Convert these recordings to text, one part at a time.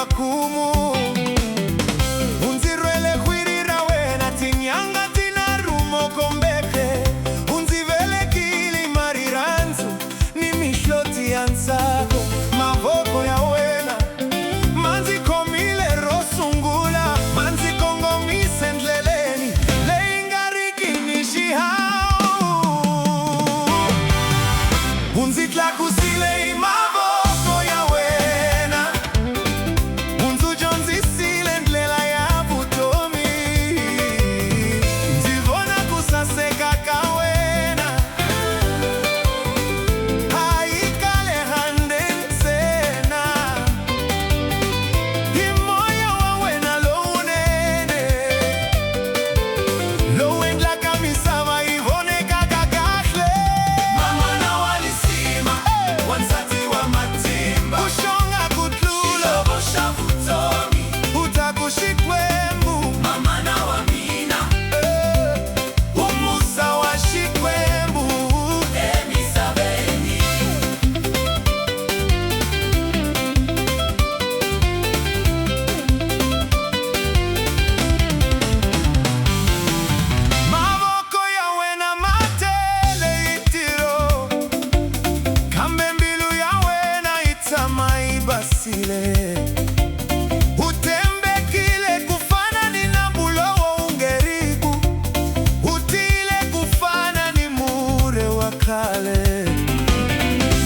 wakumu. Unzirwele khwirira wena tinyanga tina rumo kombeke. Unzivele kili mariranzu ni mishloti ya nsako. Mavoko ya wena manzi komile rosungula. Manzi kongo misendleleni leingariki nishihau. Unzitla kusile imavoko ya wena. Unzujonzi sile ndlela ya vutomi. Nzivona kusaseka kawena. Haikale hande nsena. Imoyo wa wena lo unene. Lo wendla kamisama ivone kakakahle. Mama na walisima wansati wa matimba. Kushonga kutlulo bosha vutomi. Utakushikwembu mama na wamina. Umusa wa shikwembu emisabeni. Mavoko ya wena matele itiro. Kambe mbilu ya wena itamai basile. Utembe kile kufana ni nabulowo ungeribu. Utile kufana ni mure wakale.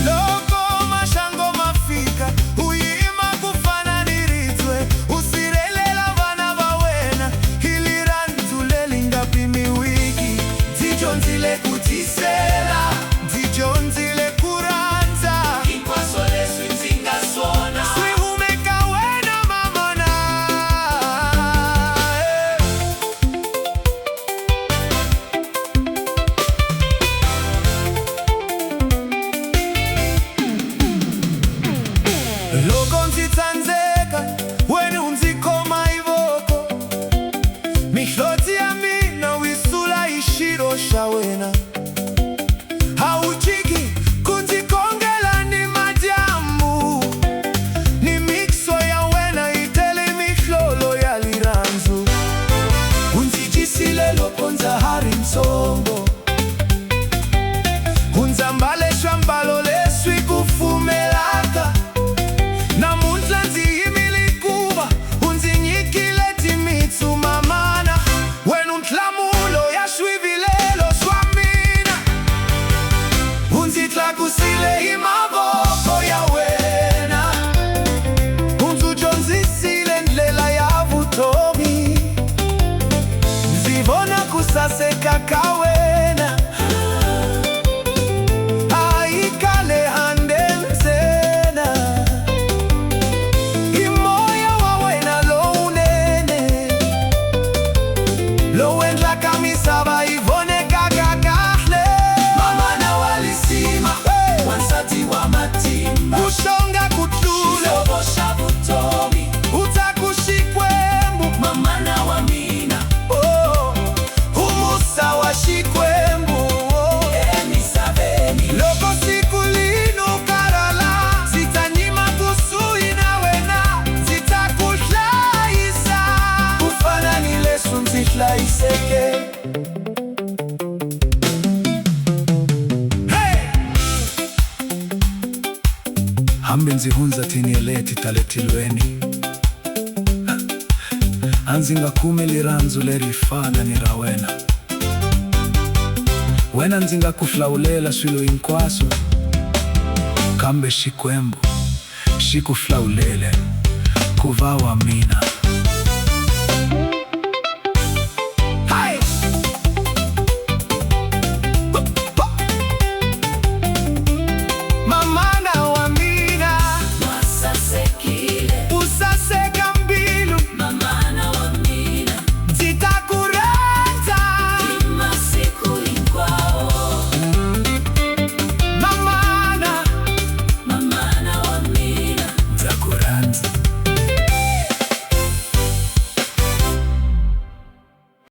Loko mashango mafika. Uyima kufana ni ritwe. Usirelela vana bawena. Hilirantule lingapi miwiki. Ndijonzile kutisela. Ndijonzile kuranza. Ikwasole swinzinga sona. Swihumeka wena mamona. Loko nzitsanzeka wena unzikoma ivoko. Mihloti ya mina wisula ishiro sha wena. Hauchiki kunzikongela ni majamu. Ni mixo ya wena itele mihlolo ya liranzu. Unzijisile loko nzahari msongo. Unzambale shambalo leswi kufumelaka. Na muntla nziyimili kuba. Unzinyikile timitsu mamana. Wenu ntlamulo ya shwivilelo swamina. Unzitla kusile imavoko ya wena. Unzujonzisile ndlela ya vutomi. Nzivona kusaseka kawena. Aikale hande nsena. Imoyo wa wena lo unene. Lo wendla kamisaba ivone kakakahle. Mama na walisima wansati wa matimba. Kushonga kutlulo bosha vutomi. Utakushikwembu mama na wamina. Umusa wa shikwembu emisabeni. Loko siku lino karala. Zitanyima kusui na wena. Zitakuhlaisa. Kufana ni lesu nzitlaiseke. Hambe nzihunza tinieleti taletilweni. Anzinga kume liranzu lerifana ni rawena. Wena nzinga kuflaulela swilo inkwaso. Kambe shikwembu shikuflaulele kuvawa mina.